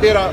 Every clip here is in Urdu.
13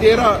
13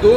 2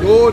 2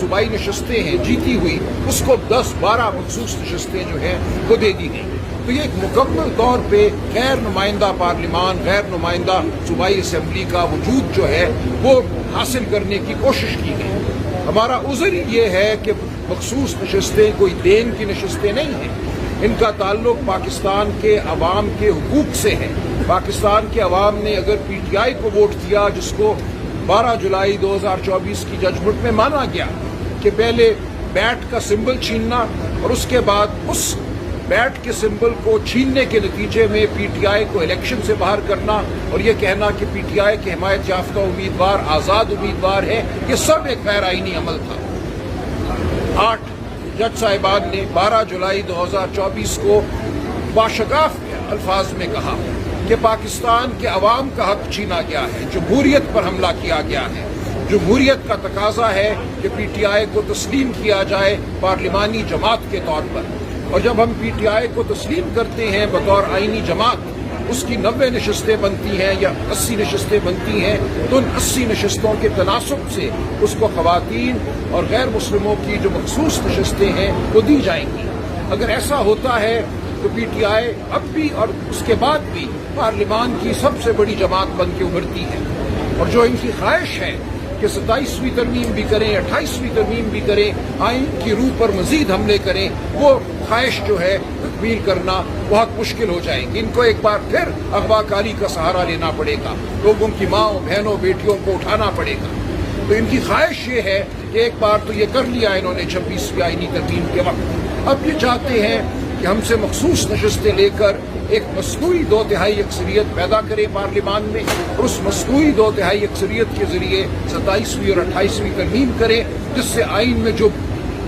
صوبائی نشستیں ہیں جیتی ہوئی، اس کو 10-12 مخصوص نشستیں جو ہیں وہ دے دی گئی. تو یہ ایک مکمل طور پہ غیر نمائندہ پارلیمان، غیر نمائندہ صوبائی اسمبلی کا وجود جو ہے وہ حاصل کرنے کی کوشش کی گئی. ہمارا عذر یہ ہے کہ مخصوص نشستیں کوئی دین کی نشستیں نہیں ہیں، ان کا تعلق پاکستان کے عوام کے حقوق سے ہے. پاکستان کے عوام نے اگر پی ٹی آئی کو ووٹ دیا، جس کو 12 جولائی 2024 کی ججمنٹ میں مانا گیا کہ پہلے بیٹ کا سمبل چھیننا اور اس کے بعد اس بیٹ کے سمبل کو چھیننے کے نتیجے میں پی ٹی آئی کو الیکشن سے باہر کرنا اور یہ کہنا کہ پی ٹی آئی کے حمایت یافتہ امیدوار آزاد امیدوار ہے، یہ سب ایک غیر آئینی عمل تھا. 8 جج صاحبان نے 12 جولائی 2024 کو باشگاف الفاظ میں کہا کہ پاکستان کے عوام کا حق چھینا گیا ہے، جمہوریت پر حملہ کیا گیا ہے. جمہوریت کا تقاضا ہے کہ پی ٹی آئی کو تسلیم کیا جائے پارلیمانی جماعت کے طور پر، اور جب ہم پی ٹی آئی کو تسلیم کرتے ہیں بطور آئینی جماعت، اس کی 90 نشستیں بنتی ہیں یا 80 نشستیں بنتی ہیں، تو ان 80 نشستوں کے تناسب سے اس کو خواتین اور غیر مسلموں کی جو مخصوص نشستیں ہیں وہ دی جائیں گی. اگر ایسا ہوتا ہے تو پی ٹی آئی اب بھی اور اس کے بعد بھی پارلیمان کی سب سے بڑی جماعت بن کے ابھرتی ہے. اور جو ان کی خواہش ہے کہ 27ویں ترمیم بھی کریں، 28ویں ترمیم بھی کریں، آئین کی روح پر مزید حملے کریں، وہ خواہش جو ہے تکمیل کرنا بہت مشکل ہو جائے گی. ان کو ایک بار پھر اغوا کاری کا سہارا لینا پڑے گا، لوگوں کی ماؤں بہنوں بیٹیوں کو اٹھانا پڑے گا. تو ان کی خواہش یہ ہے کہ ایک بار تو یہ کر لیا انہوں نے 26ویں آئینی ترمیم کے وقت، اب یہ چاہتے ہیں کہ ہم سے مخصوص نشستیں لے کر ایک مصنوعی 2/3 اکثریت پیدا کرے پارلیمان میں، اور اس مصنوعی 2/3 اکثریت کے ذریعے 27ویں اور 28ویں ترمیم کرے، جس سے آئین میں جو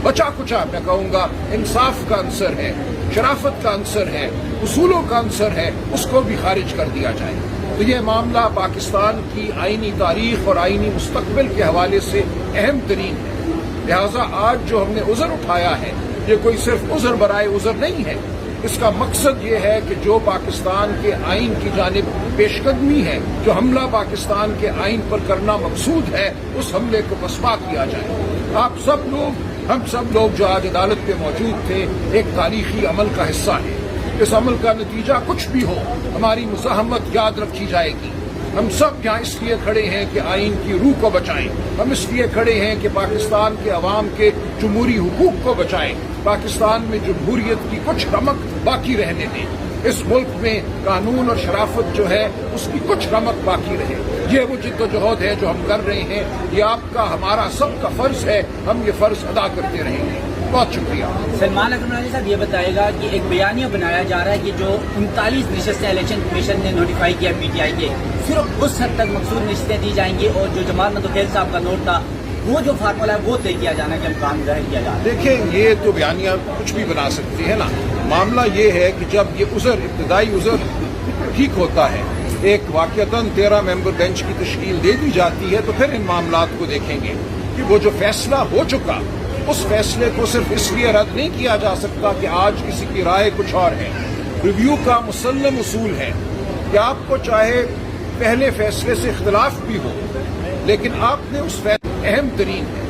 بچا کچا میں کہوں گا انصاف کا عنصر ہے، شرافت کا عنصر ہے، اصولوں کا عنصر ہے، اس کو بھی خارج کر دیا جائے. تو یہ معاملہ پاکستان کی آئینی تاریخ اور آئینی مستقبل کے حوالے سے اہم ترین ہے. لہٰذا آج جو ہم نے عذر اٹھایا ہے، یہ کوئی صرف عذر برائے عذر نہیں ہے. اس کا مقصد یہ ہے کہ جو پاکستان کے آئین کی جانب پیش قدمی ہے، جو حملہ پاکستان کے آئین پر کرنا مقصود ہے، اس حملے کو پسپا کیا جائے. آپ سب لوگ، ہم سب لوگ جو آج عدالت پہ موجود تھے، ایک تاریخی عمل کا حصہ ہیں. اس عمل کا نتیجہ کچھ بھی ہو، ہماری مزاحمت یاد رکھی جائے گی. ہم سب یہاں اس لیے کھڑے ہیں کہ آئین کی روح کو بچائیں. ہم اس لیے کھڑے ہیں کہ پاکستان کے عوام کے جمہوری حقوق کو بچائیں، پاکستان میں جمہوریت کی کچھ رمق باقی رہنے دیں. اس ملک میں قانون اور شرافت جو ہے اس کی کچھ رمق باقی رہے. یہ وہ جد و جہد ہے جو ہم کر رہے ہیں. یہ آپ کا، ہمارا سب کا فرض ہے. ہم یہ فرض ادا کرتے رہیں گے. بہت شکریہ. سلمان اکرم صاحب یہ بتائے گا کہ ایک بیانیہ بنایا جا رہا ہے کہ جو 39 نشستیں الیکشن کمیشن نے نوٹیفائی کیا پی ٹی آئی کے، صرف اس حد تک مخصوص نشستیں دی جائیں گی، اور جو جمال متوکیل صاحب کا نوٹ تھا وہ جو فارمولہ ہے وہ طے کیا جانا کہ امکان ظاہر کیا جا رہا ہے. دیکھیں، یہ تو بیانیہ کچھ بھی بنا سکتی ہے نا. معاملہ یہ ہے کہ جب یہ عذر، ابتدائی عذر ٹھیک ہوتا ہے، ایک واقعتاً 13 ممبر بینچ کی تشکیل دے دی جاتی ہے، تو پھر ان معاملات کو دیکھیں گے کہ وہ جو فیصلہ ہو چکا، اس فیصلے کو صرف اس لیے رد نہیں کیا جا سکتا کہ آج کسی کی رائے کچھ اور ہے. ریویو کا مسلم اصول ہے کہ آپ کو چاہے پہلے فیصلے سے اختلاف بھی ہو، لیکن آپ نے اس فیصلے اہم ترین ہے.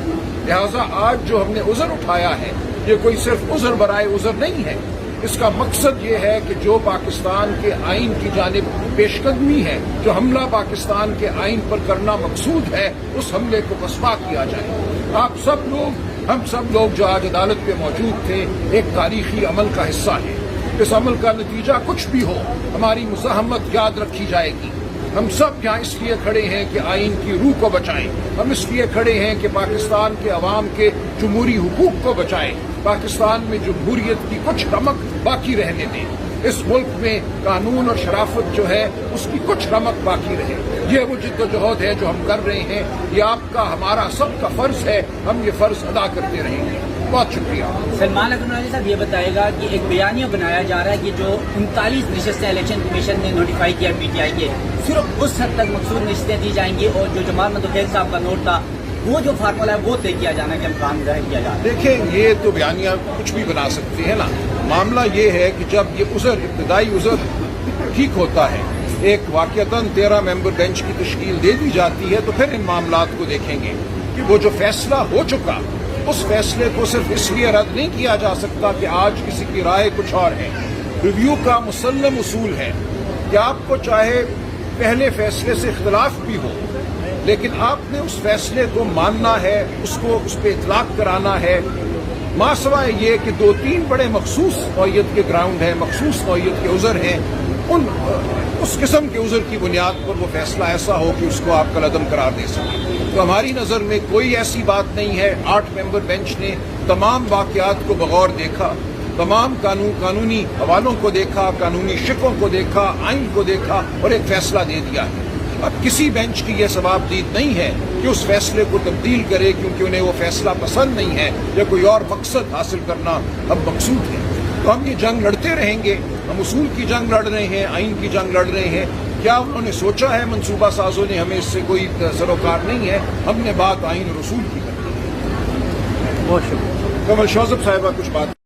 لہٰذا آج جو ہم نے عذر اٹھایا ہے، یہ کوئی صرف عذر برائے عذر نہیں ہے. اس کا مقصد یہ ہے کہ جو پاکستان کے آئین کی جانب پیش قدمی ہے، جو حملہ پاکستان کے آئین پر کرنا مقصود ہے، اس حملے کو پسپا کیا جائے. آپ سب لوگ، ہم سب لوگ جو آج عدالت پہ موجود تھے، ایک تاریخی عمل کا حصہ ہیں. اس عمل کا نتیجہ کچھ بھی ہو، ہماری مزاحمت یاد رکھی جائے گی. ہم سب یہاں اس لیے کھڑے ہیں کہ آئین کی روح کو بچائیں. ہم اس لیے کھڑے ہیں کہ پاکستان کے عوام کے جمہوری حقوق کو بچائیں، پاکستان میں جمہوریت کی کچھ رمق باقی رہنے دیں. اس ملک میں قانون اور شرافت جو ہے اس کی کچھ رمق باقی رہے. یہ وہ جد و جہد ہے جو ہم کر رہے ہیں. یہ آپ کا، ہمارا سب کا فرض ہے. ہم یہ فرض ادا کرتے رہیں گے. بہت شکریہ. سلمان اکرم صاحب یہ بتائے گا کہ ایک بیانیہ بنایا جا رہا ہے کہ جو 39 نشستیں الیکشن کمیشن نے نوٹیفائی کیا پی ٹی آئی کے، صرف اس حد تک مخصوص نشستیں دی جائیں گی، اور جو جمال متوکیل صاحب کا نوٹ تھا وہ جو فارمولہ ہے وہ طے کیا جانا کہ امکان ظاہر کیا جا رہا ہے. دیکھیں، یہ تو بیانیہ کچھ بھی بنا سکتی ہے نا. معاملہ یہ ہے کہ جب یہ عذر، ابتدائی عذر ٹھیک ہوتا ہے، ایک واقعتاً 13 ممبر بینچ کی تشکیل دے دی جاتی ہے تو پھر ان معاملات کو دیکھیں گے کہ وہ جو فیصلہ ہو چکا اس فیصلے کو صرف اس لیے رد نہیں کیا جا سکتا کہ آج کسی کی رائے کچھ اور ہے. ریویو کا مسلم اصول ہے کہ آپ کو چاہے پہلے فیصلے سے اختلاف بھی ہو لیکن آپ نے اس فیصلے کو ماننا ہے, اس پہ اطلاق کرانا ہے, ماں سوائے یہ کہ 2-3 بڑے مخصوص نوعیت کے گراؤنڈ ہیں, مخصوص نوعیت کے عذر ہیں, اس قسم کے عذر کی بنیاد پر وہ فیصلہ ایسا ہو کہ اس کو آپ کالعدم قرار دے سکیں. تو ہماری نظر میں کوئی ایسی بات نہیں ہے. 8 ممبر بینچ نے تمام واقعات کو بغور دیکھا, تمام قانونی حوالوں کو دیکھا, قانونی شقوں کو دیکھا, آئین کو دیکھا اور ایک فیصلہ دے دیا ہے. اب کسی بینچ کی یہ ثوابدید نہیں ہے کہ اس فیصلے کو تبدیل کرے کیونکہ انہیں وہ فیصلہ پسند نہیں ہے یا کوئی اور مقصد حاصل کرنا اب مقصود ہے. تو ہم یہ جنگ لڑتے رہیں گے. ہم اصول کی جنگ لڑ رہے ہیں, آئین کی جنگ لڑ رہے ہیں. کیا انہوں نے سوچا ہے منصوبہ سازوں نے ہمیں اس سے کوئی سروکار نہیں ہے. ہم نے بات آئین اور اصول کی کرنی ہے. بہت شکریہ. کمل شوذب صاحبہ کچھ بات